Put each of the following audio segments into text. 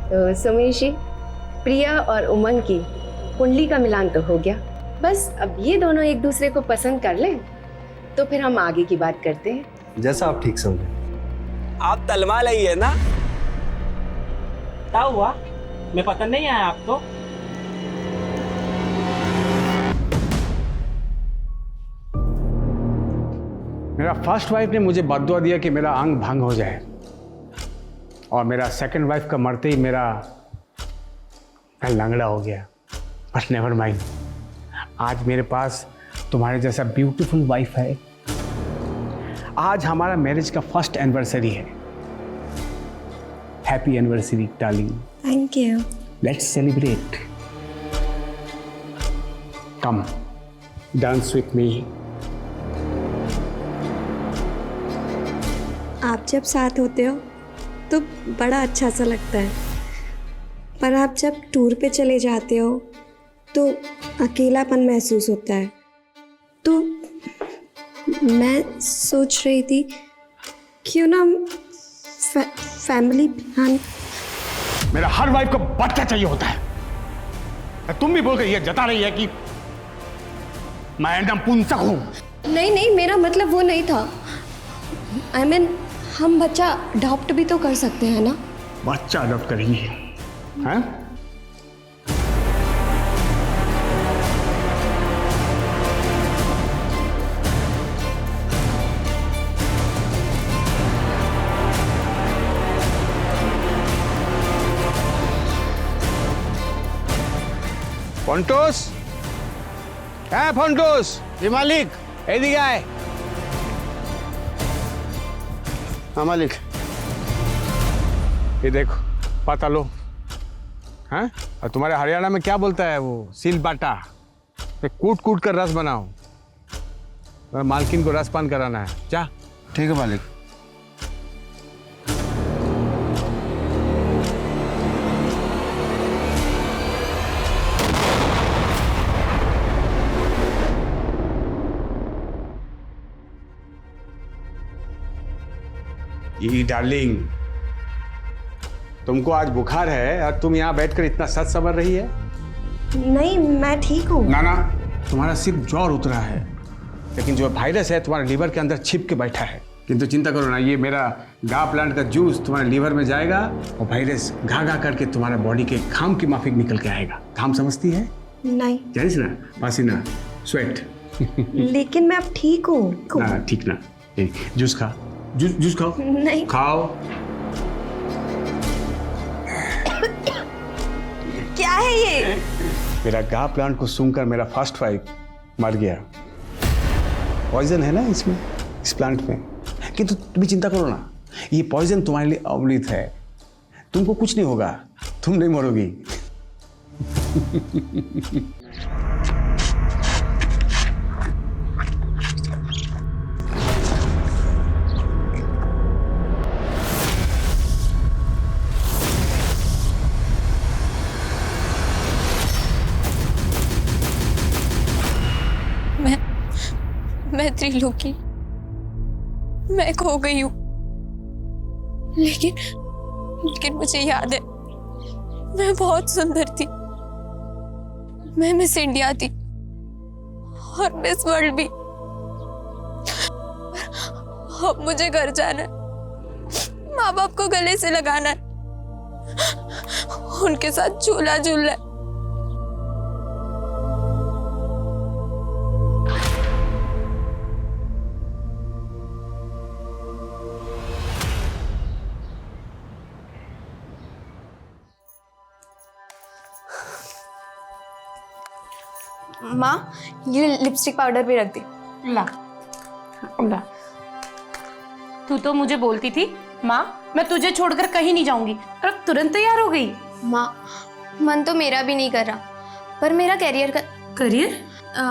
तो सुमेश जी, प्रिया और उमंग की कुंडली का मिलान तो हो गया। बस अब ये दोनों एक दूसरे को पसंद कर लें तो फिर हम आगे की बात करते हैं। जैसा आप ठीक समझे। आप तलवा लई है ना? क्या हुआ? मैं पसंद नहीं आया आपको? मेरा फर्स्ट वाइफ ने मुझे बददुआ दिया कि मेरा अंग भंग हो जाए, और मेरा सेकंड वाइफ का मरते ही मैं लंगड़ा हो गया। बट नेवर माइंड, आज मेरे पास तुम्हारे जैसा ब्यूटीफुल वाइफ है। आज हमारा मैरिज का फर्स्ट एनिवर्सरी है। Happy anniversary darling. Thank you. Let's celebrate. Come dance with me. आप जब साथ होते हो तो बड़ा अच्छा सा लगता है, पर आप जब टूर पे चले जाते हो तो अकेलापन महसूस होता है। तो मैं सोच रही थी क्यों ना फैमिली प्लान। मेरा हर वाइफ को बच्चा चाहिए होता है। तुम भी बोल कर ये जता रही है कि मैं नपुंसक हूं। नहीं नहीं, मेरा मतलब वो नहीं था। आई मीन हम बच्चा अडॉप्ट भी तो कर सकते हैं ना। बच्चा अडॉप्ट करेंगी हैं? फंटोस, है फंटोस, ये मालिक एदिके आए। हाँ मालिक। ये देखो, पता लो। हैं? और तुम्हारे हरियाणा में क्या बोलता है वो? सील बाटा। कूट कूट कर रस बनाओ। मालकिन को रसपान कराना है। जा। ठीक है मालिक। ये डार्लिंग, तुमको आज बुखार है और तुम यहाँ बैठकर इतना सच सवर रही है? नहीं, मैं ठीक हूँ। ना ना, तुम्हारा सिर्फ ज्वर उतरा है, लेकिन जो वायरस है तुम्हारे लीवर के अंदर छिप के बैठा है। किंतु चिंता करो ना, ये मेरा गा प्लांट का जूस तुम्हारे लीवर में जाएगा और वायरस घा घा करके तुम्हारे बॉडी के घाम की माफिक निकल के आएगा। घाम समझती है? नहीं। जानिस ना, पसीना, स्वेट। लेकिन मैं अब ठीक हूँ। ना ठीक ना, जूस खा, जूस खाओ। नहीं खाओ। क्या है ये? मेरा गा प्लांट को सूंघकर मेरा फर्स्ट वाइफ मर गया। पॉइजन है ना इसमें, इस प्लांट में। किंतु तुम भी चिंता करो ना, ये पॉइजन तुम्हारे लिए अमृत है। तुमको कुछ नहीं होगा, तुम नहीं मरोगी। मैं त्रिलोकी, मैं खो गई हूँ। लेकिन मुझे याद है, मैं बहुत सुंदर थी। मैं मिस इंडिया थी और मिस वर्ल्ड भी। अब मुझे घर जाना है, माँ बाप को गले से लगाना है, उनके साथ झूला झूलना है। माँ, ये लिपस्टिक पाउडर भी रख दे। ला ला। तू तो मुझे बोलती थी माँ मैं तुझे छोड़कर कहीं नहीं जाऊंगी, और अब तुरंत तैयार हो गई। माँ, मन तो मेरा भी नहीं कर रहा, पर मेरा कैरियर का करियर?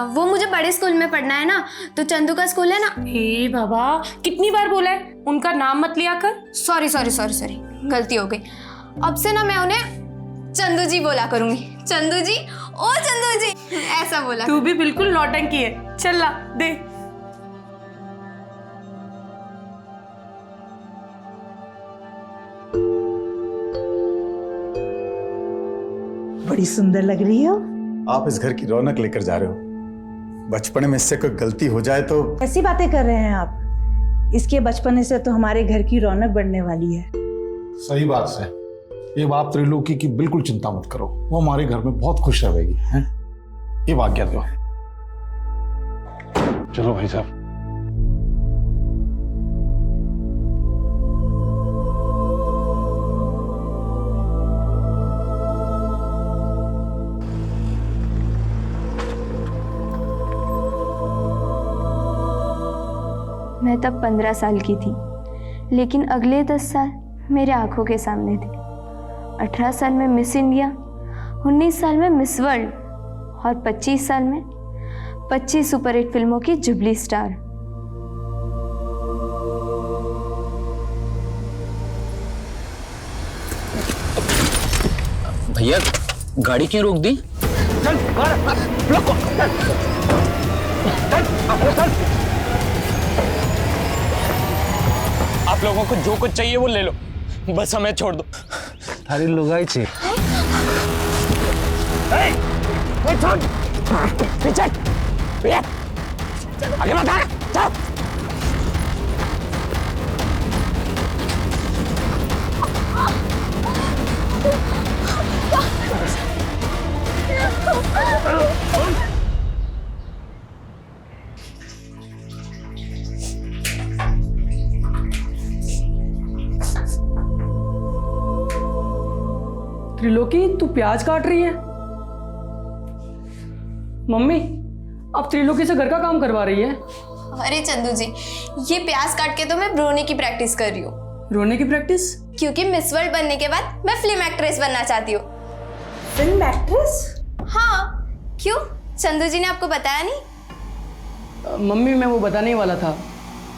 वो मुझे बड़े स्कूल में पढ़ना है ना, तो चंदू का स्कूल है ना। हे बाबा, कितनी बार बोला है उनका नाम मत लिया कर। सॉरी सॉरी सॉरी सॉरी, गलती हो गई। अब से ना मैं उन्हें चंदू जी बोला करूंगी। चंदू जी, ओ चंदू जी, ऐसा बोला। तू भी बिल्कुल नौटंकी है। चल ला दे। बड़ी सुंदर लग रही हो। आप इस घर की रौनक लेकर जा रहे हो। बचपन में इससे कोई गलती हो जाए तो। ऐसी बातें कर रहे हैं आप। इसके बचपने से तो हमारे घर की रौनक बढ़ने वाली है। सही बात है। ये बात त्रिलोकी की बिल्कुल चिंता मत करो, वो हमारे घर में बहुत खुश रहेगी। हैं? ये आज्ञा दो। चलो भाई साहब। मैं तब 15 साल की थी, लेकिन अगले 10 साल मेरे आंखों के सामने थे। 18 साल में मिस इंडिया, 19 साल में मिस वर्ल्ड और 25 साल में 25 सुपरहिट फिल्मों की जुबली स्टार। भैया गाड़ी क्यों रोक दी? आप लोगों को जो कुछ चाहिए वो ले लो, बस हमें छोड़ दो। थारी लुगाई छे। आगे मत आ, चल। त्रिलोकी, तू प्याज काट रही है? मम्मी, अब त्रिलोकी से घर का काम करवा रही है? अरे चंदू जी, ये प्याज काट के तो मैं रोने की प्रैक्टिस कर रही हूँ। रोने की प्रैक्टिस? क्योंकि मिस वर्ल्ड बनने के बाद मैं फिल्म एक्ट्रेस बनना चाहती हूँ। Film actress? हाँ, क्यों? चंदू जी ने आपको बताया नहीं? मम्मी, मैं वो बताने ही वाला था।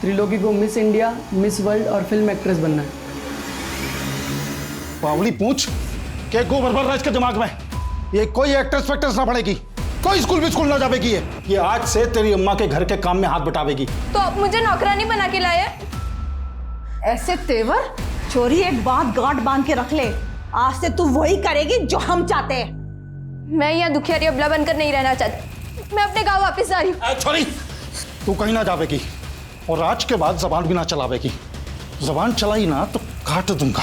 त्रिलोकी को मिस इंडिया, मिस वर्ल्ड और फिल्म एक्ट्रेस बनना है। पावली पूछ क्या गोबर भर रहा है इसके दिमाग में? ये कोई एक्ट्रेस फैक्ट्रेस ना पड़ेगी, कोई स्कूल भी स्कूल ना जाएगी। ये आज से तेरी अम्मा के घर के काम में हाथ बटावेगी। तो आप मुझे नौकरानी बना के लाए? ऐसे तेवर चोरी एक बात गांठ बांध के रख ले, आज से तू वही करेगी जो हम चाहते हैं। मैं यहाँ दुखियारी अबला बनकर नहीं रहना चाहती। मैं अपने गांव वापस आ रही हूँ। छोरी, तू कहीं ना जावेगी और आज के बाद जबान भी ना चलावेगी। जबान चलाई ना तो काट दूंगा।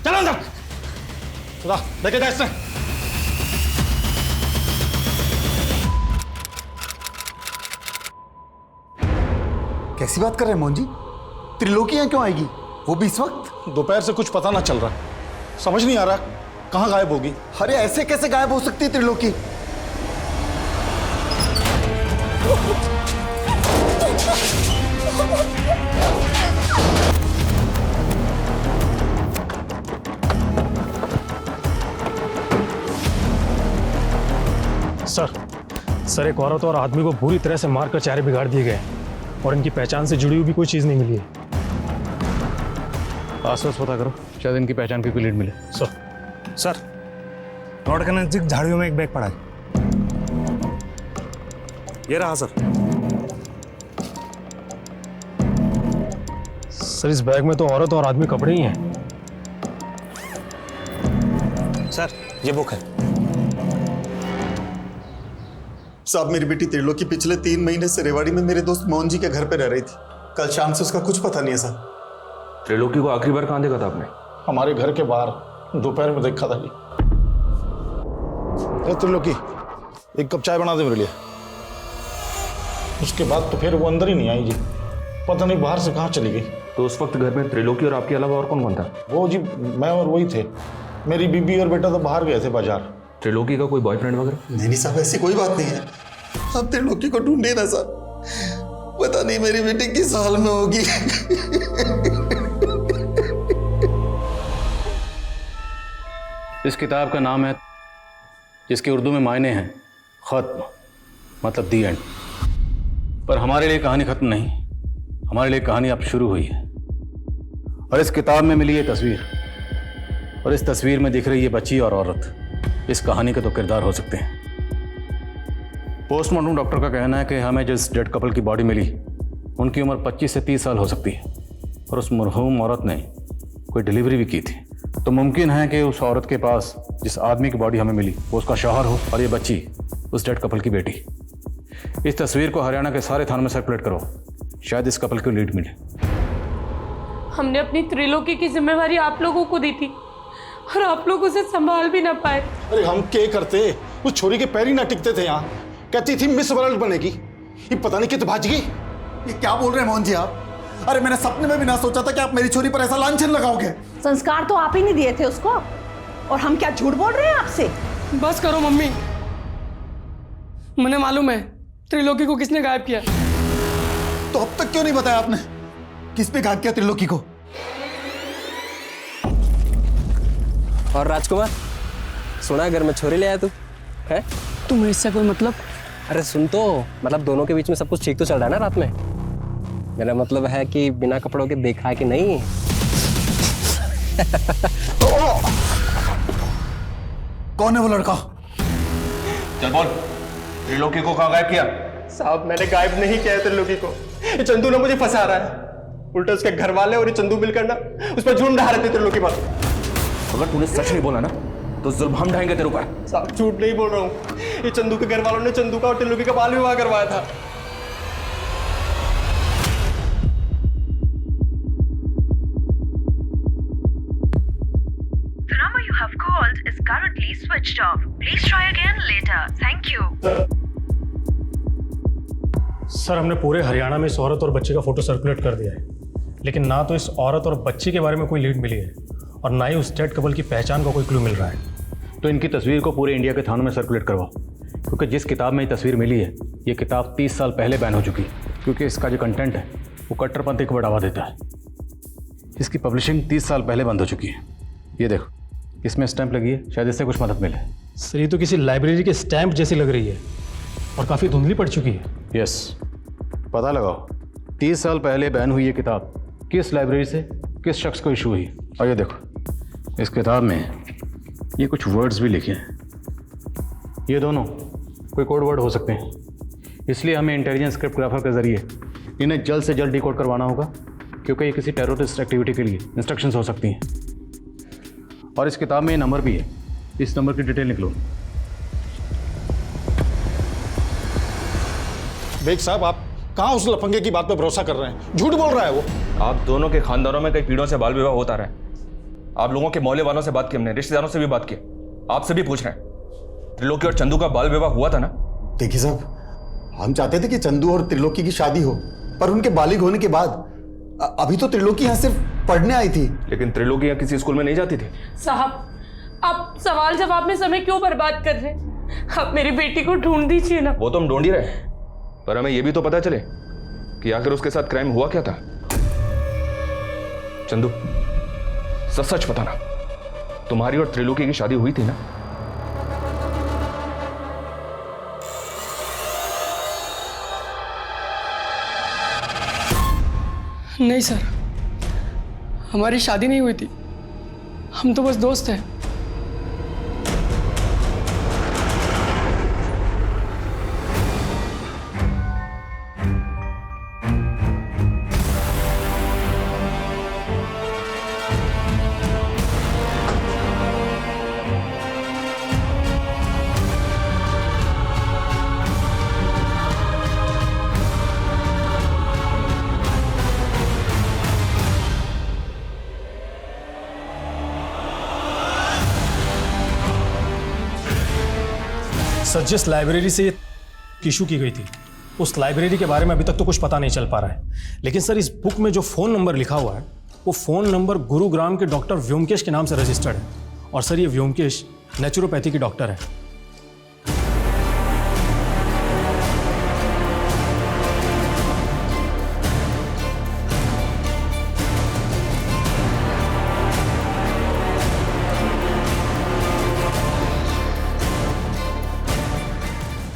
चल अंदर, लेके जा इससे। कैसी बात कर रहे हैं मोहन जी? त्रिलोकी यहाँ क्यों आएगी, वो भी इस वक्त? दोपहर से कुछ पता ना चल रहा, समझ नहीं आ रहा कहाँ गायब होगी। अरे ऐसे कैसे गायब हो सकती है त्रिलोकी? सर, एक औरत और आदमी को बुरी तरह से मारकर चेहरे बिगाड़ दिए गए और इनकी पहचान से जुड़ी हुई भी कोई चीज नहीं मिली है। आसपास पता करो, शायद इनकी पहचान की कोई लीड मिले। सर, रोड के नजदीक झाड़ियों में एक बैग पड़ा है। ये रहा सर। सर, इस बैग में तो औरत और आदमी कपड़े ही हैं। सर, ये बुक है। साहब, मेरी बेटी त्रिलोकी पिछले 3 महीने से रेवाड़ी में मेरे दोस्त मोहन जी के घर पे रह रही थी। कल शाम से उसका कुछ पता नहीं है सर। त्रिलोकी को आखिरी बार कहाँ देखा था आपने? हमारे घर के बाहर दोपहर में देखा था जी। त्रिलोकी, एक कप चाय बना दे मेरे लिए। उसके बाद तो फिर वो अंदर ही नहीं आई जी, पता नहीं बाहर से कहाँ चली गई। तो उस वक्त घर में त्रिलोकी और आपके अलावा और कौन कौन था? वो जी मैं और वही थे। मेरी बीबी और बेटा तो बाहर गए थे बाजार। त्रिलोकी का कोई बॉयफ्रेंड वगैरह? नहीं साहब, ऐसी कोई बात नहीं है। आप त्रिलोकी को ढूंढे ना सर, पता नहीं मेरी बेटी किस हाल में होगी। इस किताब का नाम है, जिसके उर्दू में मायने हैं खत्म, मतलब दी एंड। पर हमारे लिए कहानी खत्म नहीं, हमारे लिए कहानी अब शुरू हुई है। और इस किताब में मिली ये तस्वीर, और इस तस्वीर में दिख रही ये बच्ची और औरत, इस कहानी के तो किरदार हो सकते हैं। पोस्टमार्टम डॉक्टर का कहना है कि हमें जिस डेड कपल की बॉडी मिली उनकी उम्र 25 से 30 साल हो सकती है, और उस मरहूम औरत ने कोई डिलीवरी भी की थी। तो मुमकिन है कि उस औरत के पास जिस आदमी की बॉडी हमें मिली वो उसका शौहर हो और ये बच्ची उस डेड कपल की बेटी। इस तस्वीर को हरियाणा के सारे थानों में सर्कुलेट करो, शायद इस कपल को लीड मिले। हमने अपनी त्रिलोकी की जिम्मेवारी आप लोगों को दी थी और आप लोग उसे संभाल भी ना पाए। अरे हम क्या करते, उस छोरी के पैर ही ना टिकते थे। यहाँ कहती थी मिस वर्ल्ड बनेगी, ये पता नहीं कितने भाज गई। ये क्या बोल रहे हैं मोहन जी आप? अरे मैंने सपने में भी ना सोचा था कि आप मेरी छोरी पर ऐसा लांछन लगाओगे। संस्कार तो आप ही नहीं दिए थे उसको, और हम क्या झूठ बोल रहे हैं आपसे? बस करो मम्मी, मुझे मालूम है त्रिलोकी को किसने गायब किया। तो अब तक क्यों नहीं बताया आपने? किस पे गायब किया त्रिलोकी को? और राजकुमार, सुना घर में छोरी ले आया तू है? तुम्हें इससे कोई मतलब? अरे सुन तो, मतलब दोनों के बीच में सब कुछ ठीक तो चल रहा है ना रात में? मेरा मतलब है कि बिना कपड़ों के देखा है कि नहीं? कौन है वो लड़का? चल बोल, त्रिलोकी को कहाँ गायब किया? साहब मैंने गायब नहीं किया है त्रिलोकी को, ये चंदू ने मुझे फंसा रहा है। उल्टा उसके घर वाले और ये चंदू मिलकर ना उस पर झूठ ढा रहे थे त्रिलोकी पर। अगर तूने सच नहीं बोला ना तो जुल्म हम ढाएंगे तेरे ऊपर। साहब झूठ नहीं बोल रहा हूँ, ये चंदू के घर वालों ने चंदू का और त्रिलोकी का बाल विवाह करवाया था। The number you have called is currently switched off. Please try again later. Thank you. Sir हमने पूरे हरियाणा में इस औरत और बच्चे का फोटो सर्कुलेट कर दिया है, लेकिन ना तो इस औरत और बच्ची के बारे में कोई लीड मिली है और ना ही उस डेड कपल की पहचान का कोई क्लू मिल रहा है। तो इनकी तस्वीर को पूरे इंडिया के थानों में सर्कुलेट करवाओ, क्योंकि जिस किताब में ये तस्वीर मिली है ये किताब 30 साल पहले बैन हो चुकी है, क्योंकि इसका जो कंटेंट है वो कट्टरपंथी को बढ़ावा देता है। इसकी पब्लिशिंग 30 साल पहले बंद हो चुकी है। ये देखो, इसमें स्टैंप लगी है, शायद इससे कुछ मदद मिले। सर ये तो किसी लाइब्रेरी के स्टैंप जैसी लग रही है और काफ़ी धुंधली पड़ चुकी है। यस, पता लगाओ 30 साल पहले बैन हुई ये किताब किस लाइब्रेरी से किस शख्स को इशू हुई। और ये देखो, इस किताब में ये कुछ वर्ड्स भी लिखे हैं, ये दोनों कोई कोड वर्ड हो सकते हैं, इसलिए हमें इंटेलिजेंस क्रिप्टोग्राफर के जरिए इन्हें जल्द से जल्द डिकोड करवाना होगा, क्योंकि ये किसी टेररिस्ट एक्टिविटी के लिए इंस्ट्रक्शंस हो सकती हैं। और इस किताब में ये नंबर भी है, इस नंबर की डिटेल निकलो। बेग साहब, आप कहाँ उस लफंगे की बात पे भरोसा कर रहे हैं? झूठ बोल रहा है वो। आप दोनों के खानदानों में कई पीढ़ियों से बाल विवाह होता रहा है। आप लोगों के मोहल्ले वालों से बात की हमने, रिश्तेदारों से भी बात की, आपसे भी पूछ रहे हैं। त्रिलोकी और चंदू का बाल विवाह हुआ था ना? देखिए साहब, हम चाहते थे कि चंदू और त्रिलोकी की शादी हो, पर उनके बालिग होने के बाद अभी तो त्रिलोकी यहाँ सिर्फ पढ़ने आई थी। लेकिन त्रिलोकी यहाँ किसी स्कूल में नहीं जाती थी। साहब, आप सवाल जवाब में समय क्यों बर्बाद कर रहे हैं? आप मेरी बेटी को ढूंढ दीजिए ना। वो तो हम ढूंढ ही रहे, पर हमें यह भी तो पता चले कि आखिर उसके साथ क्राइम हुआ क्या था। चंदू, सच सच बताना, तुम्हारी और त्रिलोकी की शादी हुई थी ना? नहीं सर, हमारी शादी नहीं हुई थी, हम तो बस दोस्त हैं। सर जिस लाइब्रेरी से ये इशू की गई थी उस लाइब्रेरी के बारे में अभी तक तो कुछ पता नहीं चल पा रहा है, लेकिन सर इस बुक में जो फ़ोन नंबर लिखा हुआ है वो फ़ोन नंबर गुरुग्राम के डॉक्टर व्योमकेश के नाम से रजिस्टर्ड है। और सर ये व्योमकेश नेचुरोपैथी के डॉक्टर है।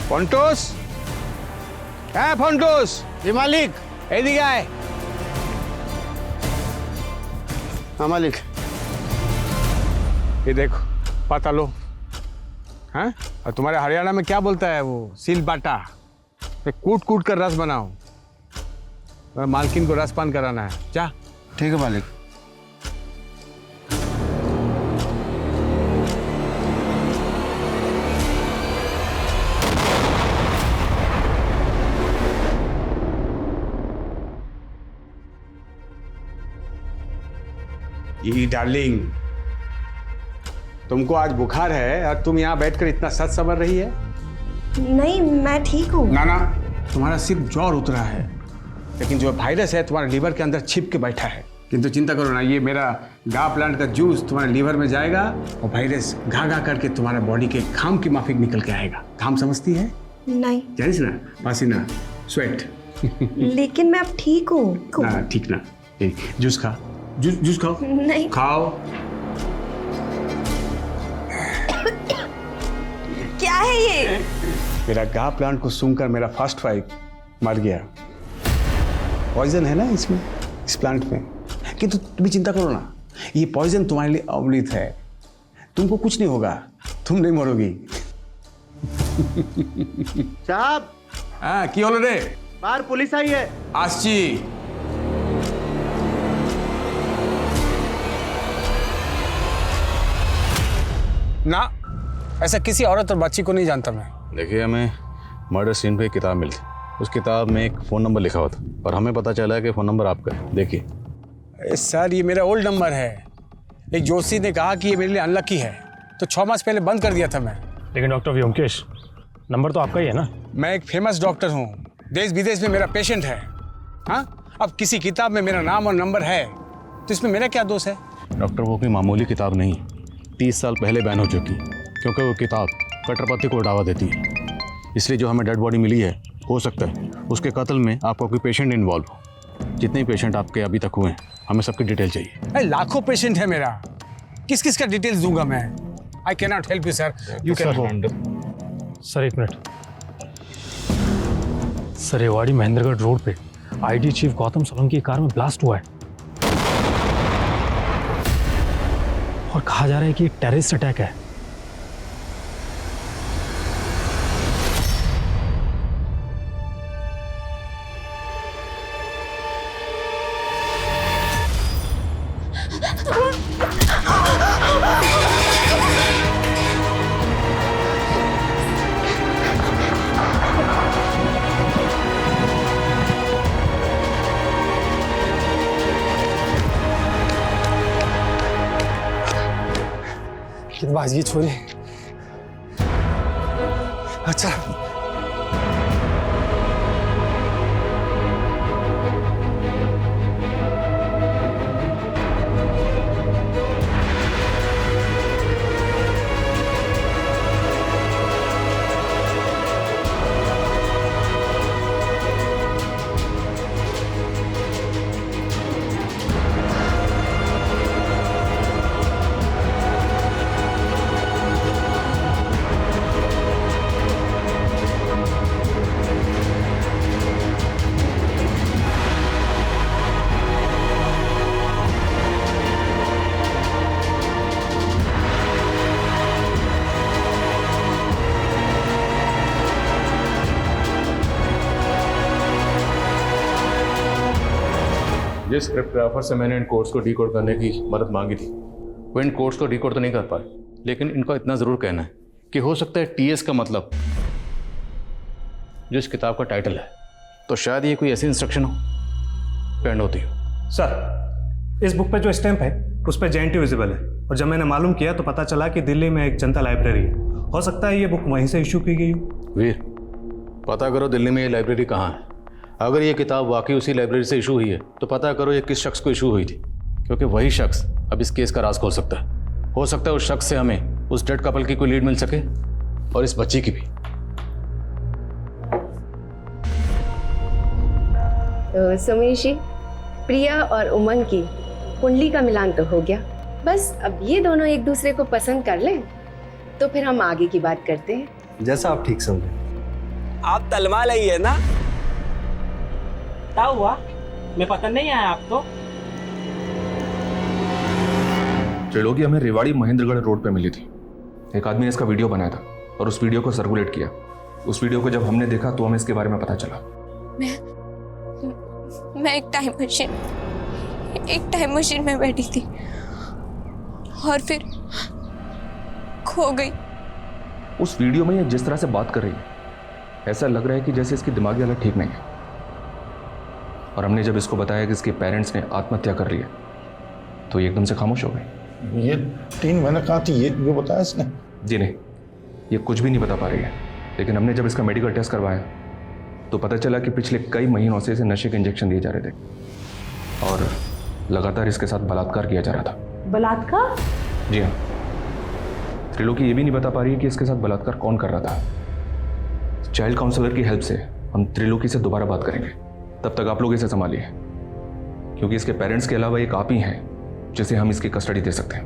ফন্টোস, হ্যাঁ ফন্টোস। জি মালিক, এদিকে আয়। हाँ मालिक, ये देखो पता लो। हैं? और तुम्हारे हरियाणा में क्या बोलता है वो? सील बाटा। कूट कूट कर रस बनाओ, मालकिन को रसपान कराना है। जा। ठीक है मालिक। ये डार्लिंग, तुमको आज बुखार है और तुम यहाँ बैठकर इतना सच समझ रही है? नहीं, मैं ठीक हूँ। ना, तुम्हारा सिर्फ ज्वर उतरा है, लेकिन जो वायरस है तुम्हारे लीवर के अंदर छिप के बैठा है। किंतु चिंता करो ना, ये मेरा गा प्लांट का जूस तुम्हारे लीवर में जाएगा और वायरस घा करके तुम्हारे बॉडी के घाम की माफिक निकल के आएगा। घाम समझती है? नहीं। जानिस ना, पसीना, स्वेट। लेकिन मैं अब ठीक हूँ। ना ठीक ना, जूस खा, जूस खाओ। नहीं खाओ। क्या है ये? मेरा गा प्लांट को सूंघकर मेरा फर्स्ट वाइफ मर गया। पॉइजन है ना इसमें, इस प्लांट में। किंतु तुम चिंता करो ना, ये पॉइजन तुम्हारे लिए अमृत है। तुमको कुछ नहीं होगा, तुम नहीं मरोगी। साहब। हाँ, की होलो रे? बाहर पुलिस आई है। आसची। ना, ऐसा किसी औरत और बच्ची को नहीं जानता मैं। देखिए, हमें मर्डर सीन पे एक किताब मिली। उस किताब में एक फ़ोन नंबर लिखा हुआ था और हमें पता चला है कि फ़ोन नंबर आपका है। देखिए। सर, ये मेरा ओल्ड नंबर है। एक जोशी ने कहा कि ये मेरे लिए अनलकी है, तो 6 मास पहले बंद कर दिया था मैं। लेकिन डॉक्टर व्योमकेश, नंबर तो आपका ही है ना? मैं एक फेमस डॉक्टर हूँ, देश विदेश में मेरा पेशेंट है। हाँ, अब किसी किताब में मेरा नाम और नंबर है तो इसमें मेरा क्या दोष है? डॉक्टर, वो कोई मामूली किताब नहीं, 30 साल पहले बैन हो चुकी, क्योंकि वो किताब कट्टरपंथी को बढ़ावा देती है। इसलिए जो हमें डेड बॉडी मिली है, हो सकता है उसके कत्ल में आपका कोई पेशेंट इन्वॉल्व हो। जितने भी पेशेंट आपके अभी तक हुए हैं, हमें सबकी डिटेल चाहिए। लाखों पेशेंट है मेरा, किस किस का डिटेल्स दूंगा मैं? I can not help you sir, you can go. Sir, एक minute. Sir, Rewari Mahendragarh road पे आईडी चीफ गौतम सोलंकी की कार में ब्लास्ट हुआ है और कहा जा रहा है कि टेररिस्ट अटैक है। बाजी छोरी। अच्छा, जिस क्रिप्टोग्राफर से मैंने इन कोड्स को डीकोड करने की मदद मांगी थी, वो इन कोड्स को डीकोड तो नहीं कर पाए, लेकिन इनका इतना ज़रूर कहना है कि हो सकता है टीएस का मतलब जो इस किताब का टाइटल है, तो शायद ये कोई ऐसी इंस्ट्रक्शन हो पेंड होती हो। सर, इस बुक पे जो स्टैंप है उस पर JNT विजिबल है, और जब मैंने मालूम किया तो पता चला कि दिल्ली में एक जनता लाइब्रेरी है। हो सकता है ये बुक वहीं से इशू की गई हो। वीर, पता करो दिल्ली में ये लाइब्रेरी कहाँ है। अगर ये किताब वाकई उसी लाइब्रेरी से इशू हुई है तो पता करो ये किस शख्स को इशू हुई थी, क्योंकि वही शख्स अब इस केस का राज खोल सकता है। हो सकता है उस शख्स से हमें उस डेड कपल की कोई लीड मिल सके, और इस बच्ची की भी। तो सुमेश जी, प्रिया और उमंग की कुंडली का मिलान तो हो गया। बस अब ये दोनों एक दूसरे को पसंद कर लें तो फिर हम आगे की बात करते हैं। जैसा आप ठीक समझे। आप तलवा लाई है ना? क्या हुआ? मैं पसंद नहीं आया आपको? त्रिलोकी हमें रेवाड़ी महेंद्रगढ़ रोड पे मिली थी। एक आदमी ने इसका वीडियो बनाया था और उस वीडियो को सर्कुलेट किया। उस वीडियो को जब हमने देखा तो हमें इसके बारे में पता चला। मैं एक टाइम मशीन में बैठी थी और फिर खो गई। उस वीडियो में ये जिस तरह से बात कर रही है, ऐसा लग रहा है कि जैसे इसकी दिमागी हालत ठीक नहीं है। और हमने जब इसको बताया कि इसके पेरेंट्स ने आत्महत्या कर ली है, तो ये एकदम से खामोश हो गई। ये 3 महीने कहाँ थी, ये बताया इसने? जी नहीं, ये कुछ भी नहीं बता पा रही है। लेकिन हमने जब इसका मेडिकल टेस्ट करवाया तो पता चला कि पिछले कई महीनों से इसे नशे के इंजेक्शन दिए जा रहे थे और लगातार इसके साथ बलात्कार किया जा रहा था। बलात्कार? जी हाँ। त्रिलोकी ये भी नहीं बता पा रही है कि इसके साथ बलात्कार कौन कर रहा था। चाइल्ड काउंसलर की हेल्प से हम त्रिलोकी से दोबारा बात करेंगे। तब तक आप लोग इसे संभालिए, क्योंकि इसके पेरेंट्स के अलावा एक आप ही हैं जिसे हम इसकी कस्टडी दे सकते हैं।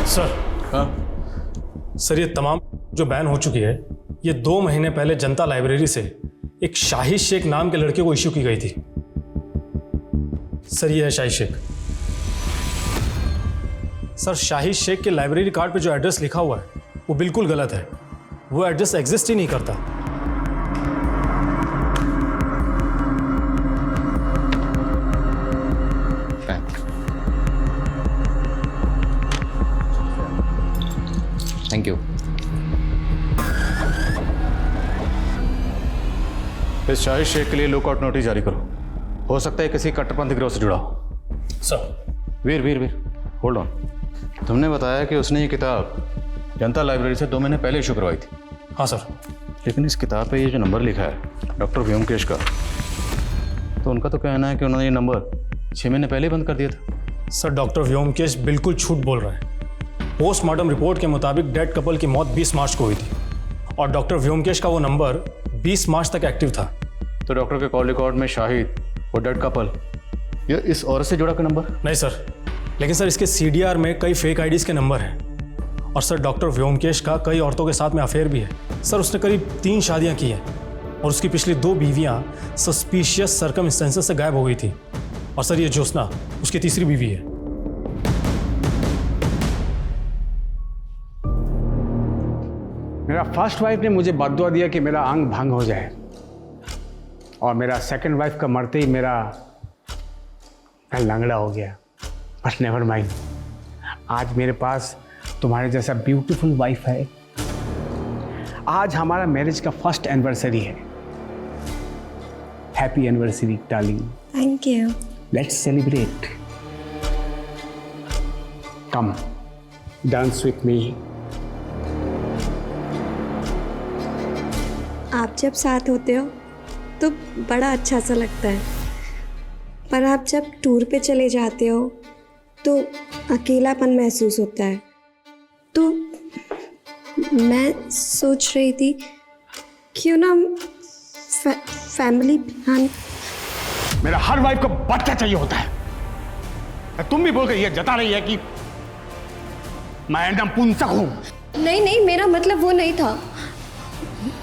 सर। हाँ सर, ये तमाम जो बैन हो चुकी है, ये 2 महीने पहले जनता लाइब्रेरी से एक शाहिद शेख नाम के लड़के को इश्यू की गई थी। सर, ये है शाहिद शेख। सर, शाहिद शेख के लाइब्रेरी कार्ड पे जो एड्रेस लिखा हुआ है वो बिल्कुल गलत है। वो एड्रेस एग्जिस्ट ही नहीं करता। Thank you. इस शाहिद शेख के लिए लुकआउट नोटिस जारी करो। हो सकता है किसी कट्टरपंथी गिरोह से जुड़ा हो। सर। Veer hold on. तुमने बताया कि उसने ये किताब जनता लाइब्रेरी से 2 महीने पहले इशू करवाई थी। हाँ सर। लेकिन इस किताब पे ये जो नंबर लिखा है डॉक्टर व्योमकेश का, तो उनका तो कहना है कि उन्होंने ये नंबर 6 महीने पहले ही बंद कर दिया था। सर, डॉक्टर व्योमकेश बिल्कुल झूठ बोल रहा है। पोस्टमार्टम रिपोर्ट के मुताबिक डेड कपल की मौत 20 मार्च को हुई थी और डॉक्टर व्योमकेश का वो नंबर 20 मार्च तक एक्टिव था। तो डॉक्टर के कॉल रिकॉर्ड में शाहिद और डेड कपल ये इस औरत से जुड़ा का नंबर? नहीं सर, लेकिन सर इसके CDR में कई फेक आईडीज के नंबर हैं और सर डॉक्टर व्योमकेश का कई औरतों के साथ में अफेयर भी है। सर, उसने करीब 3 शादियां की हैं और उसकी पिछली 2 बीवियां सस्पिशियस सर्कमस्टेंसेस से गायब हो गई थी और सर ये ज्योत्सना उसकी तीसरी बीवी है। मेरा फर्स्ट वाइफ ने मुझे बददुआ दिया कि मेरा अंग भंग हो जाए और मेरा सेकंड वाइफ का मरते ही मैं लंगड़ा हो गया। बट नेवर माइंड, आज मेरे पास तुम्हारे जैसा ब्यूटीफुल वाइफ है। आज हमारा मैरिज का फर्स्ट एनिवर्सरी है। Happy anniversary darling. Thank you. Let's celebrate. Come dance with me. आप जब साथ होते हो तो बड़ा अच्छा सा लगता है, पर आप जब टूर पे चले जाते हो तो अकेलापन महसूस होता है। तो मैं सोच रही थी क्यों ना फैमिली प्लान। मेरा हर वाइफ को बच्चा चाहिए होता है। तुम भी बोल कर ये जता रही है कि मैं नपुंसक हूं। नहीं, मेरा मतलब वो नहीं था।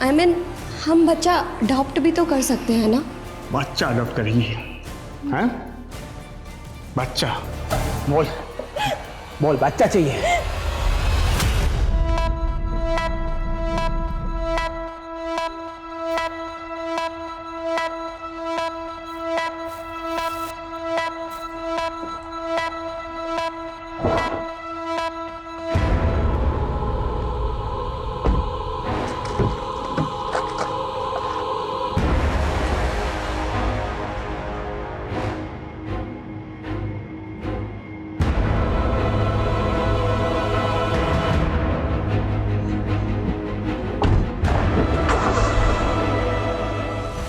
I mean, हम बच्चा अडॉप्ट भी तो कर सकते हैं ना। बच्चा अडॉप्ट करेंगे? हैं? बच्चा? बोल बच्चा चाहिए।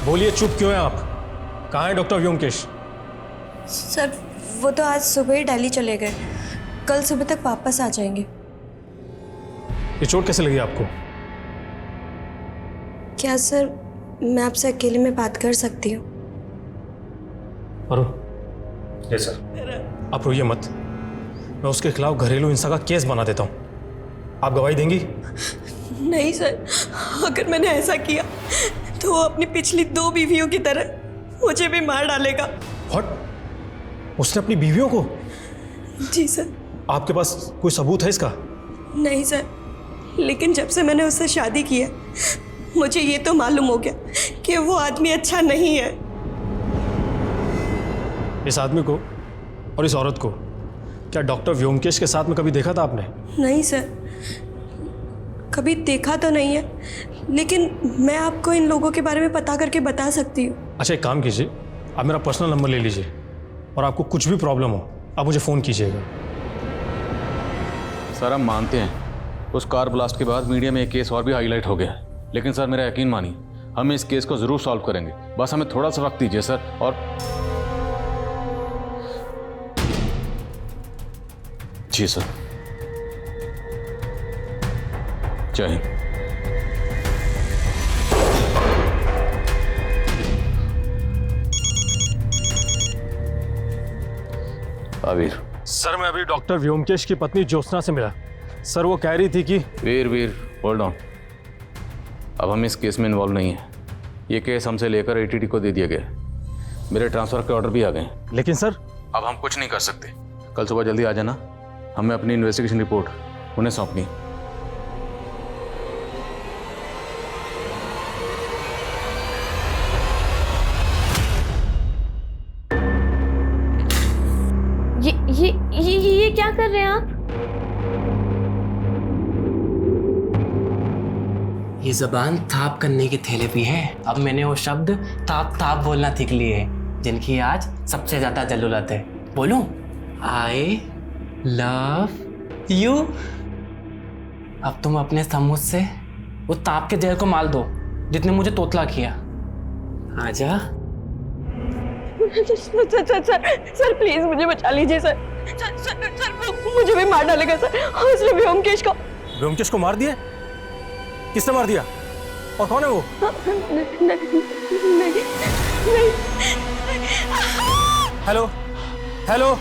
बोलिए, चुप क्यों हैं आप? कहाँ है डॉक्टर व्योमकेश? सर, वो तो आज सुबह ही दिल्ली चले गए। कल सुबह तक वापस आ जाएंगे। ये चोट कैसे लगी आपको? क्या सर मैं आपसे अकेले में बात कर सकती हूँ? अरुण। Yes sir. आप रोइए मत, मैं उसके खिलाफ घरेलू हिंसा का केस बना देता हूँ। आप गवाही देंगी? नहीं सर, अगर मैंने ऐसा किया तो वो अपनी पिछली 2 बीवियों की तरह मुझे भी मार डालेगा। व्हाट? उसने अपनी बीवियों को? जी सर। आपके पास कोई सबूत है इसका? नहीं सर, लेकिन जब से मैंने उससे शादी की है मुझे ये तो मालूम हो गया कि वो आदमी अच्छा नहीं है। इस आदमी को और इस औरत को क्या डॉक्टर व्योमकेश के साथ में कभी देखा था आपने? नहीं सर, कभी देखा तो नहीं है, लेकिन मैं आपको इन लोगों के बारे में पता करके बता सकती हूँ। अच्छा एक काम कीजिए, आप मेरा पर्सनल नंबर ले लीजिए और आपको कुछ भी प्रॉब्लम हो आप मुझे फ़ोन कीजिएगा। सर हम मानते हैं उस कार ब्लास्ट के बाद मीडिया में एक केस और भी हाईलाइट हो गया, लेकिन सर मेरा यकीन मानिए हम इस केस को ज़रूर सॉल्व करेंगे, बस हमें थोड़ा सा वक्त दीजिए सर। और जी सर, जय हिंद। वीर सर मैं अभी डॉक्टर व्योमकेश की पत्नी ज्योत्सना से मिला। सर वो कह रही थी कि वीर होल्ड ऑन, अब हम इस केस में इन्वॉल्व नहीं है। ये केस हमसे लेकर एटीटी को दे दिया गया, मेरे ट्रांसफर के ऑर्डर भी आ गए हैं। लेकिन सर अब हम कुछ नहीं कर सकते, कल सुबह जल्दी आ जाना, हमें अपनी इन्वेस्टिगेशन रिपोर्ट उन्हें सौंपनी। ये क्या कर रहे हैं आप? ये जबान ताप करने की थेरेपी है। अब मैंने वो शब्द ताप ताप बोलना सीख लिए हैं जिनकी आज सबसे ज्यादा जरूरत है। बोलूं? I love you. अब तुम अपने समूह से वो ताप के जहर को माल दो जितने मुझे तोतला किया। आजा। सर प्लीज मुझे बचा लीजिए सर। सर मुझे भी मार डालेगा सर। और सिर्फ व्योमकेश को। व्योमकेश को मार दिया? किसने मार दिया और कौन है वो? नहीं। हेलो हेलो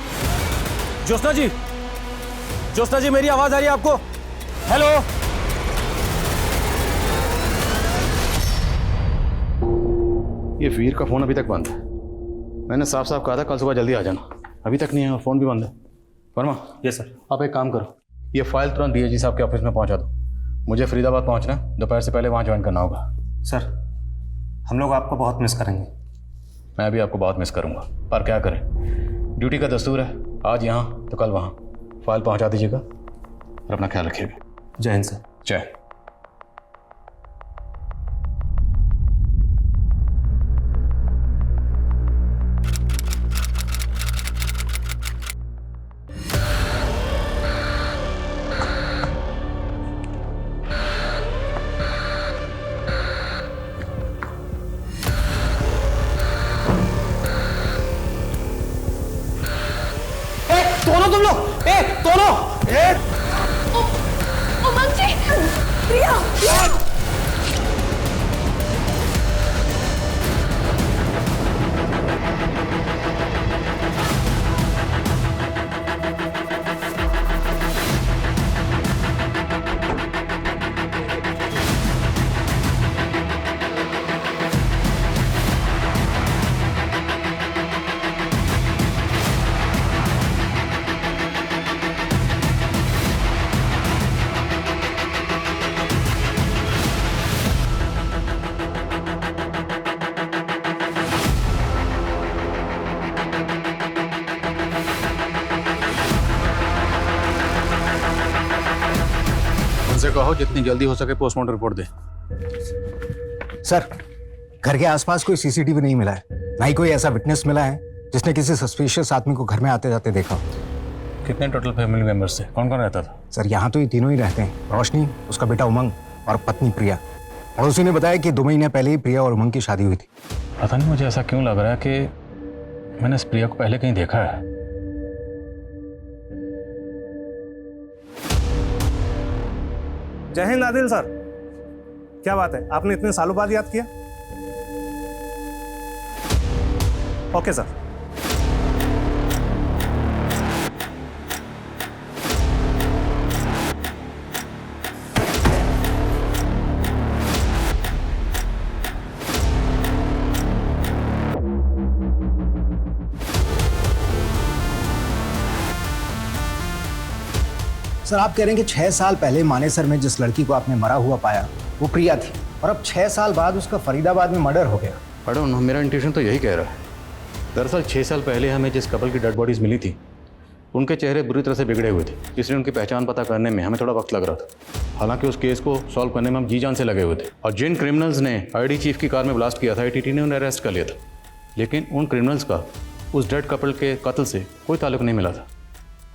ज्योत्सना जी, ज्योत्सना जी मेरी आवाज आ रही है आपको? हेलो ये वीर का फोन अभी तक बंद है। मैंने साफ साफ कहा था कल सुबह जल्दी आ जाना, अभी तक नहीं है और फोन भी बंद है। वर्मा। Yes sir. आप एक काम करो, ये फाइल तुरंत डीएजी साहब के ऑफिस में पहुंचा दो। मुझे फरीदाबाद पहुंचना है, दोपहर से पहले वहां ज्वाइन करना होगा। सर हम लोग आपको बहुत मिस करेंगे। मैं भी आपको बहुत मिस करूंगा, पर क्या करें, ड्यूटी का दस्तूर है, आज यहाँ तो कल वहाँ। फाइल पहुंचा दीजिएगा और अपना ख्याल रखिएगा। जय हिंद सर। जय। दोनों तुम लोग, दोनों उमंग जी, प्रिया। उनसे कहो जितनी जल्दी हो सके पोस्टमार्टम रिपोर्ट दे। सर घर के आसपास कोई सीसीटीवी नहीं मिला है, ना ही कोई ऐसा विटनेस मिला है जिसने किसी सस्पिशियस आदमी को घर में आते जाते देखा। कितने टोटल फैमिली मेंबर्स थे, कौन कौन रहता था? सर यहाँ तो ये तीनों ही रहते हैं, रोशनी, उसका बेटा उमंग और पत्नी प्रिया। पड़ोसी ने बताया कि 2 महीने पहले ही प्रिया और उमंग की शादी हुई थी। पता नहीं मुझे ऐसा क्यों लग रहा है कि मैंने इस प्रिया को पहले कहीं देखा है। जय हिंद आदिल सर। क्या बात है, आपने इतने सालों बाद याद किया? Okay sir. सर आप कह रहे हैं कि 6 साल पहले मानेसर में जिस लड़की को आपने मरा हुआ पाया वो प्रिया थी, और अब 6 साल बाद उसका फरीदाबाद में मर्डर हो गया। पढ़ो ना, मेरा इंट्यूशन तो यही कह रहा है। दरअसल 6 साल पहले हमें जिस कपल की डेड बॉडीज मिली थी उनके चेहरे बुरी तरह से बिगड़े हुए थे, इसलिए उनकी पहचान पता करने में हमें थोड़ा वक्त लग रहा था। हालांकि उस केस को सॉल्व करने में हम जी जान से लगे हुए थे और जिन क्रिमिनल्स ने आईडी चीफ की कार में ब्लास्ट किया था एटीटी ने उन्हें अरेस्ट कर लिया था, लेकिन उन क्रिमिनल्स का उस डेड कपल के कत्ल से कोई ताल्लुक नहीं मिला था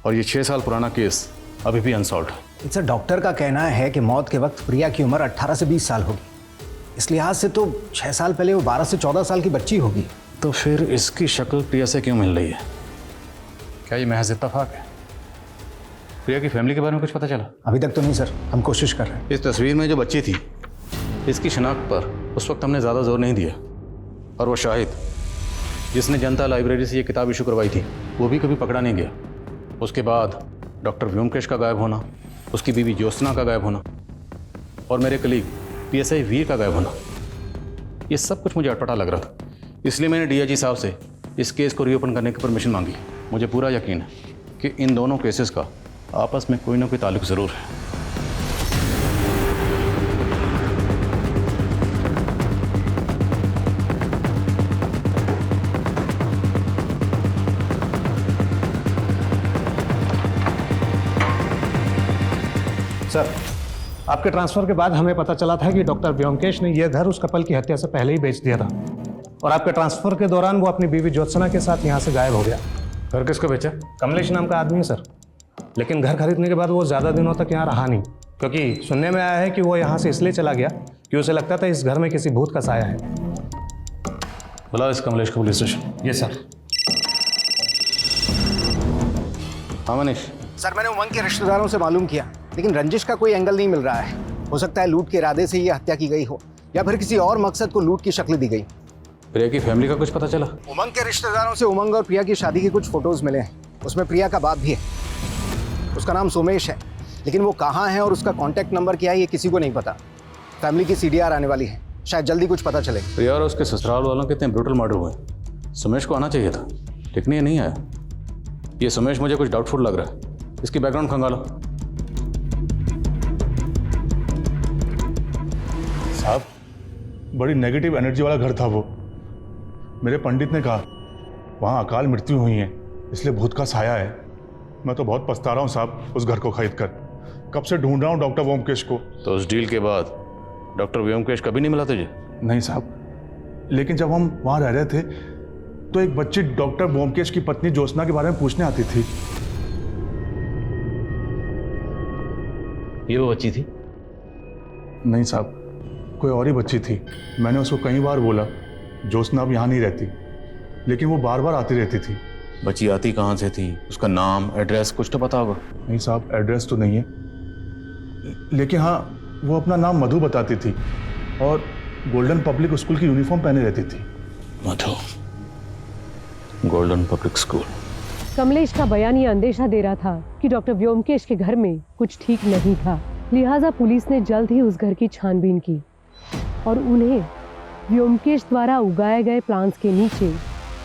और ये 6 साल पुराना केस अभी भी अनसॉल्व है। सर, डॉक्टर का कहना है कि मौत के वक्त प्रिया की उम्र 18 से 20 साल होगी। इस लिहाज से तो 6 साल पहले वो 12 से 14 साल की बच्ची होगी। तो फिर इसकी शक्ल प्रिया से क्यों मिल रही है? क्या ये महज इत्तेफाक है? प्रिया की फैमिली के बारे में कुछ पता चला? अभी तक तो नहीं सर, हम कोशिश कर रहे हैं। इस तस्वीर में जो बच्ची थी इसकी शनाख्त पर उस वक्त हमने ज़्यादा जोर नहीं दिया और वो शाहिद जिसने जनता लाइब्रेरी से ये किताब इशू करवाई थी वो भी कभी पकड़ा नहीं गया। उसके बाद डॉक्टर व्योमकेश का गायब होना, उसकी बीवी ज्योत्सना का गायब होना और मेरे कलीग PSI वीर का गायब होना, ये सब कुछ मुझे अटपटा लग रहा था। इसलिए मैंने DIG साहब से इस केस को रीओपन करने की परमिशन मांगी। मुझे पूरा यकीन है कि इन दोनों केसेस का आपस में कोई ना कोई ताल्लुक ज़रूर है। सर, आपके ट्रांसफर के बाद हमें पता चला था कि डॉक्टर व्योमकेश ने यह घर उस कपल की हत्या से पहले ही बेच दिया था और आपके ट्रांसफर के दौरान वो अपनी बीवी ज्योत्सना के साथ यहाँ से गायब हो गया। घर किसको बेचा? कमलेश नाम का आदमी है सर, लेकिन घर खरीदने के बाद वो ज़्यादा दिनों तक यहाँ रहा नहीं, क्योंकि सुनने में आया है कि वो यहाँ से इसलिए चला गया कि उसे लगता था इस घर में किसी भूत का साया है। बुलाओ इस कमलेश को पुलिस स्टेशन। ये सर। हाँ मनीष। सर, मैंने उमंग के रिश्तेदारों से मालूम किया, लेकिन रंजिश का कोई एंगल नहीं मिल रहा है। हो सकता है लूट के इरादे से ये हत्या की गई हो या फिर किसी और मकसद को लूट की शक्ल दी गई। प्रिया की फैमिली का कुछ पता चला? उमंग के रिश्तेदारों से उमंग और प्रिया की शादी के कुछ फोटोज मिले हैं। उसमें प्रिया का बाप भी है, उसका नाम सोमेश है, लेकिन वो कहाँ है और उसका कॉन्टैक्ट नंबर क्या है ये किसी को नहीं पता। फैमिली की CDR आने वाली है, शायद जल्दी कुछ पता चले। प्रिया और उसके ससुराल वालों के इतने ब्रूटल मर्डर हुए, सुमेश को आना चाहिए था, लेकिन ये नहीं आया। ये सुमेश मुझे कुछ डाउटफुल लग रहा है, इसकी बैकग्राउंड खंगालो। साहब, बड़ी नेगेटिव एनर्जी वाला घर था वो। मेरे पंडित ने कहा वहाँ अकाल मृत्यु हुई है, इसलिए भूत का साया है। मैं तो बहुत पछता रहा हूँ साहब उस घर को खरीद कर। कब से ढूंढ रहा हूँ डॉक्टर व्योमकेश को। तो उस डील के बाद डॉक्टर व्योमकेश कभी नहीं मिला तुझे? नहीं साहब, लेकिन जब हम वहाँ रह रहे थे तो एक बच्ची डॉक्टर व्योमकेश की पत्नी ज्योत्सना के बारे में पूछने आती थी। ये वो बच्ची थी? नहीं साहब, कोई और ही बच्ची थी। मैंने उसको कई बार बोला ज्योत्सना अब यहाँ नहीं रहती, लेकिन वो बार बार आती रहती थी। बच्ची आती कहाँ से थी? उसका नाम, एड्रेस कुछ तो पता होगा? नहीं साहब, एड्रेस तो नहीं है, लेकिन हाँ वो अपना नाम मधु बताती थी और गोल्डन पब्लिक स्कूल की यूनिफॉर्म पहने रहती थी। मधु, गोल्डन पब्लिक स्कूल। कमलेश का बयान ये अंदेशा दे रहा था कि डॉक्टर व्योमकेश के घर में कुछ ठीक नहीं था, लिहाजा पुलिस ने जल्द ही उस घर की छानबीन की और उन्हें व्योमकेश द्वारा उगाए गए प्लांट्स के नीचे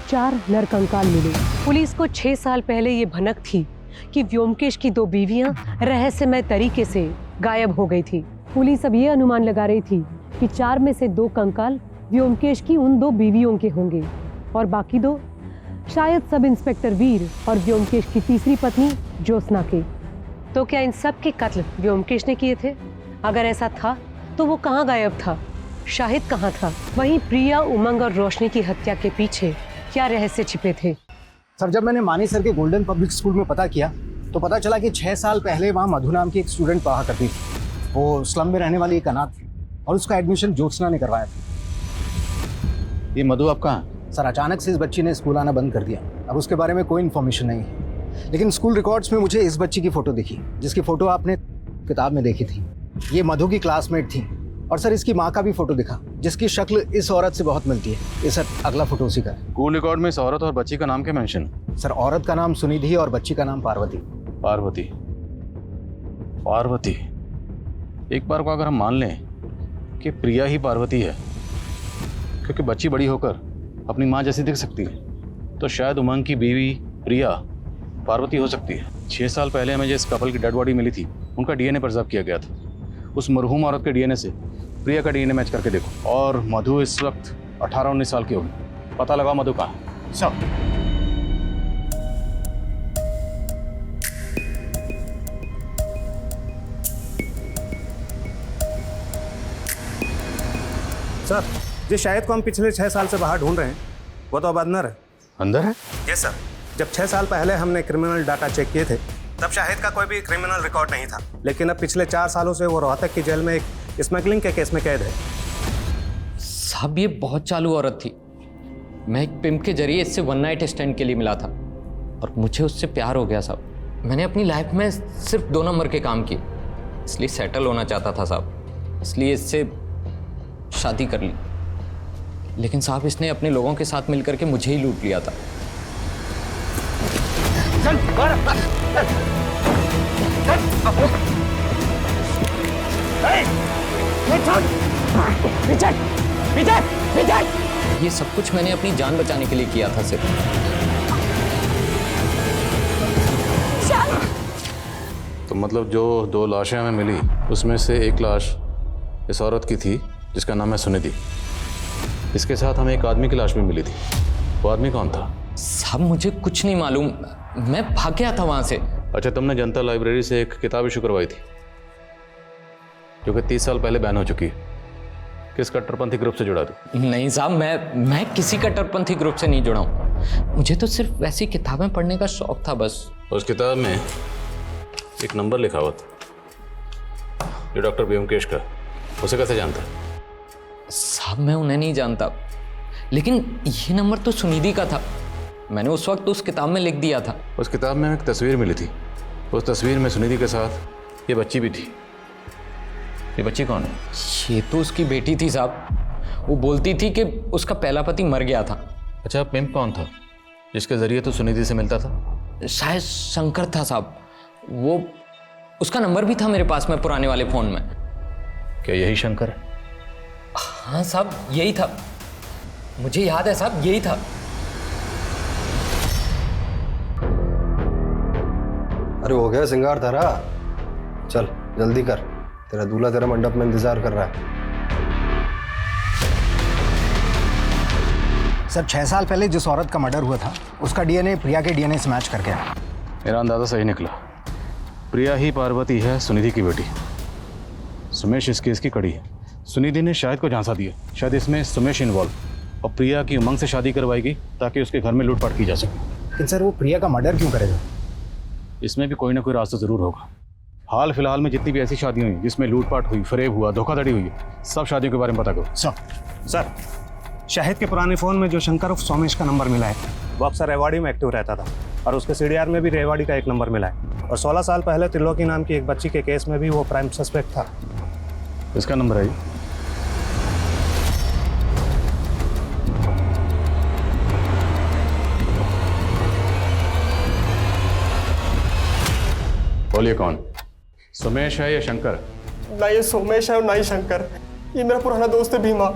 4 नरकंकाल मिले। पुलिस को 6 साल पहले ये भनक थी कि व्योमकेश की 2 बीवियां रहस्यमय तरीके से गायब हो गई थी। पुलिस अब ये अनुमान लगा रही थी कि 4 में से 2 कंकाल व्योमकेश की उन 2 बीवियों के होंगे और बाकी 2 शायद सब इंस्पेक्टर वीर और व्योमकेश की तीसरी पत्नी ज्योत्सना के। तो क्या इन सब के कत्ल व्योमकेश ने किए थे? अगर ऐसा था तो वो कहाँ गायब था? शाहिद कहाँ था? वहीं प्रिया, उमंग और रोशनी की हत्या के पीछे क्या रहस्य छिपे थे? सर, जब मैंने मानी सर के गोल्डन पब्लिक स्कूल में पता किया तो पता चला कि 6 साल पहले वहाँ मधु नाम की एक स्टूडेंट पढ़ा करती थी। वो स्लम में रहने वाली एक अनाथ थी और उसका एडमिशन ज्योत्सना ने करवाया था। ये मधु आप कहाँ? सर, अचानक से इस बच्ची ने स्कूल आना बंद कर दिया। अब उसके बारे में कोई इन्फॉर्मेशन नहीं है, लेकिन स्कूल रिकॉर्ड्स में मुझे इस बच्ची की फ़ोटो दिखी, जिसकी फ़ोटो आपने किताब में देखी थी। ये मधु की क्लासमेट थी और सर इसकी माँ का भी फोटो दिखा, जिसकी शक्ल इस औरत से बहुत मिलती है। ये सर अगला फोटो उसी का है। स्कूल रिकॉर्ड में इस औरत और बच्ची का नाम क्या मेंशन? सर, औरत का नाम सुनिधि और बच्ची का नाम पार्वती। पार्वती, पार्वती। एक बार को अगर हम मान लें कि प्रिया ही पार्वती है, क्योंकि बच्ची बड़ी होकर अपनी माँ जैसी दिख सकती है, तो शायद उमंग की बीवी प्रिया पार्वती हो सकती है। 6 साल पहले हमें जिस कपल की डेड बॉडी मिली थी उनका DNA प्रिजर्व किया गया था। उस मरहूम औरत के DNA से प्रिया का DNA मैच करके देखो। और मधु इस वक्त 18-19 साल की होगी। पता लगाओ मधु कहाँ है। सब सर, जिस शाहिद को हम पिछले 6 साल से बाहर ढूंढ रहे हैं वो तो अब अंदर है। अंदर है? Yes sir. जब 6 साल पहले हमने क्रिमिनल डाटा चेक किए थे तब शाहिद का कोई भी क्रिमिनल रिकॉर्ड नहीं था, लेकिन अब पिछले 4 सालों से वो रोहतक की जेल में एक स्मगलिंग के केस में कैद है। साहब ये बहुत चालू औरत थी। मैं एक पिम्प के जरिए इससे 1 नाइट स्टैंड के लिए मिला था और मुझे उससे प्यार हो गया साहब। मैंने अपनी लाइफ में सिर्फ 2 नंबर के काम किए, इसलिए सेटल होना चाहता था साहब, इसलिए इससे शादी कर ली। लेकिन साहब इसने अपने लोगों के साथ मिलकर के मुझे ही लूट लिया था। ये सब कुछ मैंने अपनी जान बचाने के लिए किया था सिर्फ। तो मतलब जो 2 लाशें हमें मिली उसमें से एक लाश इस औरत की थी जिसका नाम है सुनिधि। इसके साथ हमें एक आदमी की लाश भी मिली थी। वो आदमी कौन था? साहब मुझे कुछ नहीं मालूम, मैं भाग गया था वहां से। अच्छा, तुमने जनता लाइब्रेरी से एक किताब इशू करवाई थी जो कि 30 साल पहले बैन हो चुकी है। किस कट्टरपंथी ग्रुप से जुड़ा थी? नहीं साहब, मैं किसी कट्टरपंथी ग्रुप से नहीं जुड़ा हूँ। मुझे तो सिर्फ वैसी किताबें पढ़ने का शौक था बस। उस किताब में एक नंबर लिखा हुआ था जो डॉक्टर व्योमकेश का। उसे कैसे जानता? साहब मैं उन्हें नहीं जानता, लेकिन ये नंबर तो सुनिधि का था। मैंने उस वक्त उस किताब में लिख दिया था। उस किताब में एक तस्वीर मिली थी। उस तस्वीर में सुनिधि के साथ ये बच्ची भी थी। ये बच्ची कौन है? ये तो उसकी बेटी थी साहब। वो बोलती थी कि उसका पहला पति मर गया था। अच्छा, पिंप कौन था जिसके जरिए तो सुनिधि से मिलता था? शायद शंकर था साहब। वो उसका नंबर भी था मेरे पास में पुराने वाले फ़ोन में। क्या यही शंकर है? हाँ साहब यही था, मुझे याद है साहब यही था। अरे हो गया सिंगार तारा, चल जल्दी कर, तेरा दूल्हा तेरा मंडप में इंतजार कर रहा है। सर 6 साल पहले जिस औरत का मर्डर हुआ था उसका डीएनए प्रिया के डीएनए से मैच कर गया। मेरा अंदाजा सही निकला। प्रिया ही पार्वती है सुनिधि की बेटी। सुमेश इस केस की कड़ी है। सुनिधि ने शाहिद को झांसा दिया, शायद इसमें सुमेश इन्वॉल्व, और प्रिया की उमंग से शादी करवाएगी ताकि उसके घर में लूटपाट की जा सके। लेकिन सर वो प्रिया का मर्डर क्यों करेगा? इसमें भी कोई ना कोई रास्ता जरूर होगा। हाल फिलहाल में जितनी भी ऐसी शादियां हुई जिसमें लूटपाट हुई, फरेब हुआ, धोखाधड़ी हुई, सब शादियों के बारे में पता करो। सर, शाहिद के पुराने फ़ोन में जो शंकर उर्फ सोमेश का नंबर मिला है वो अक्सर रेवाड़ी में एक्टिव रहता था, और उसके सीडीआर में भी रेवाड़ी का एक नंबर मिला है, और 16 साल पहले त्रिलोकी नाम की एक बच्ची के केस में भी वो प्राइम सस्पेक्ट था। इसका नंबर है? बोलिए कौन? सुमेश है या शंकर? ना ये सोमेश है और ना ही शंकर। ये मेरा पुराना दोस्त है भीमा,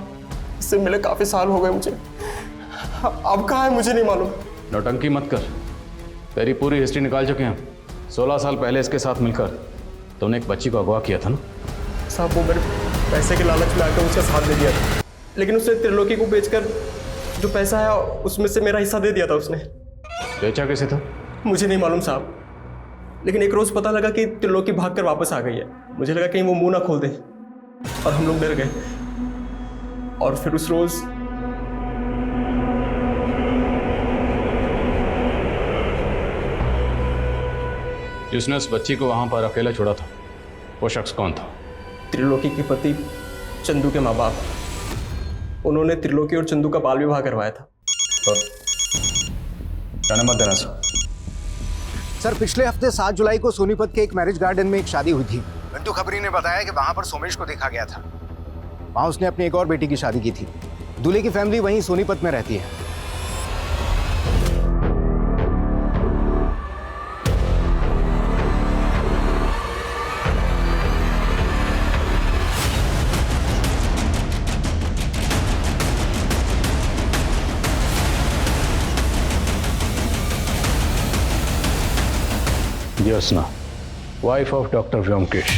इससे मिले काफी साल हो गए मुझे। अब कहाँ है मुझे नहीं मालूम। नौटंकी मत कर, तेरी पूरी हिस्ट्री निकाल चुके हैं। 16 साल पहले इसके साथ मिलकर तुमने एक बच्ची को अगवा किया था ना? साहब वो मेरे पैसे के लालच में आकर उसका साथ दे दिया था, लेकिन उसने त्रिलोकी को बेचकर जो पैसा है उसमें से मेरा हिस्सा दे दिया था उसने। बेचा कैसे था? मुझे नहीं मालूम साहब, लेकिन एक रोज पता लगा कि त्रिलोकी भागकर वापस आ गई है। मुझे लगा कहीं वो मुंह ना खोल दे, और हम लोग डर गए। और फिर उस रोज जिसने उस बच्ची को वहां पर अकेला छोड़ा था वो शख्स कौन था? त्रिलोकी के पति चंदू के माँ बाप। उन्होंने त्रिलोकी और चंदू का बाल विवाह करवाया था। जाने मत देना सर। सर पिछले हफ्ते 7 जुलाई को सोनीपत के एक मैरिज गार्डन में एक शादी हुई थी। घंटू खबरी ने बताया कि वहां पर सोमेश को देखा गया था। वहां उसने अपनी एक और बेटी की शादी की थी। दूल्हे की फैमिली वहीं सोनीपत में रहती है। Jyotsna, wife of doctor Byomkesh.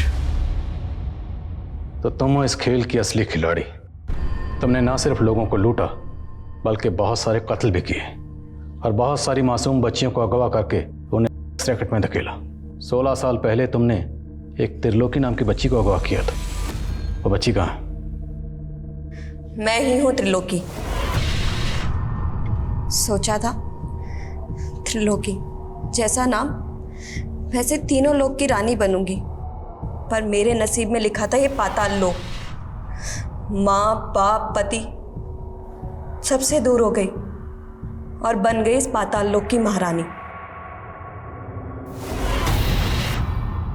तो तुम हो इस खेल की असली खिलाड़ी। तुमने ना सिर्फ लोगों को लूटा बल्कि बहुत सारे कत्ल भी किए और बहुत सारी मासूम बच्चियों को अगवा करके उन्हें रैकेट में धकेला। 16 साल पहले तुमने एक त्रिलोकी नाम की बच्ची को अगवा किया था। वो बच्ची कहाँ है? मैं ही हूं त्रिलोकी। सोचा था त्रिलोकी जैसा नाम वैसे तीनों लोक की रानी बनूंगी, पर मेरे नसीब में लिखा था ये पाताल लोक। माँ बाप पति सबसे दूर हो गई और बन गई इस पाताल लोक की महारानी।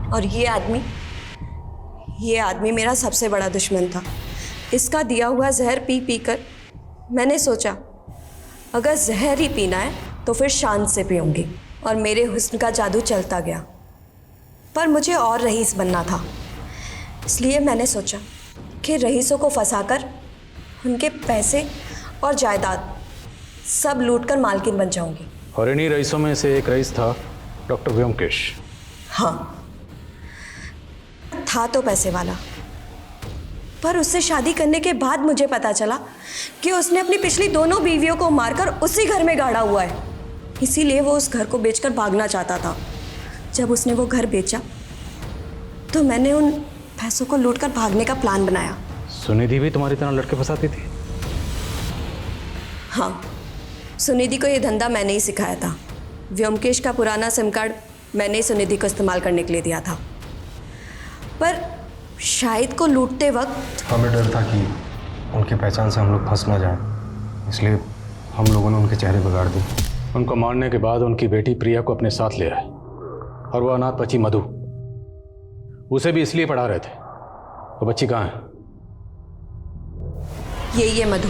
और ये आदमी मेरा सबसे बड़ा दुश्मन था। इसका दिया हुआ जहर पी पी कर मैंने सोचा अगर जहर ही पीना है तो फिर शान से पीऊंगी, और मेरे हुस्न का जादू चलता गया। पर मुझे और रईस बनना था, इसलिए मैंने सोचा कि रईसों को फंसाकर उनके पैसे और जायदाद सब लूटकर मालकिन बन जाऊंगी। और इन्हीं रईसों में से एक रईस था डॉक्टर व्योमकेश। हाँ, था तो पैसे वाला, पर उससे शादी करने के बाद मुझे पता चला कि उसने अपनी पिछली दोनों बीवियों को मारकर उसी घर में गाड़ा हुआ है। इसीलिए वो उस घर को बेचकर भागना चाहता था। जब उसने वो घर बेचा तो मैंने उन पैसों को लूटकर भागने का प्लान बनाया। सुनिधि भी तुम्हारी तरह लड़के फंसाती थी? हाँ, सुनिधि को ये धंधा मैंने ही सिखाया था। व्योमकेश का पुराना सिम कार्ड मैंने ही सुनिधि को इस्तेमाल करने के लिए दिया था। पर शाहिद को लूटते वक्त हमें डर था कि उनकी पहचान से हम लोग फंस ना जाएं, इसलिए हम लोगों ने उनके चेहरे बिगाड़ दिए। उनको मारने के बाद उनकी बेटी प्रिया को अपने साथ ले आए, और वो अनाथ बच्ची मधु, उसे भी इसलिए पढ़ा रहे थे। वो बच्ची कहाँ है? ये मधु।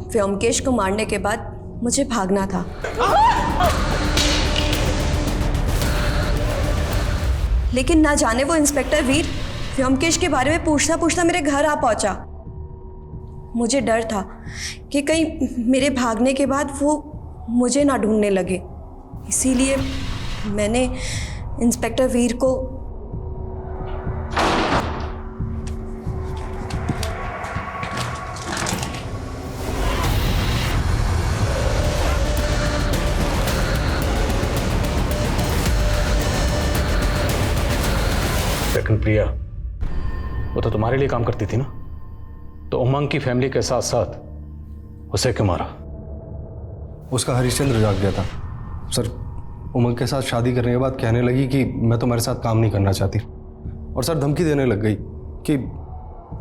व्योमकेश को मारने के बाद मुझे भागना था, लेकिन ना जाने वो इंस्पेक्टर वीर व्योमकेश के बारे में पूछता पूछता मेरे घर आ पहुंचा। मुझे डर था कि कहीं मेरे भागने के बाद वो मुझे ना ढूंढने लगे, इसीलिए मैंने इंस्पेक्टर वीर को लेकिन प्रिया, वो तो तुम्हारे लिए काम करती थी ना, तो उमंग की फैमिली के साथ साथ उसे क्यों मारा? उसका हरिश्चंद्र जाग गया था सर। उमंग के साथ शादी करने के बाद कहने लगी कि मैं तुम्हारे साथ काम नहीं करना चाहती, और सर धमकी देने लग गई कि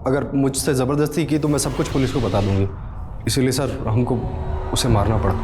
अगर मुझसे ज़बरदस्ती की तो मैं सब कुछ पुलिस को बता दूंगी। इसीलिए सर हमको उसे मारना पड़ा।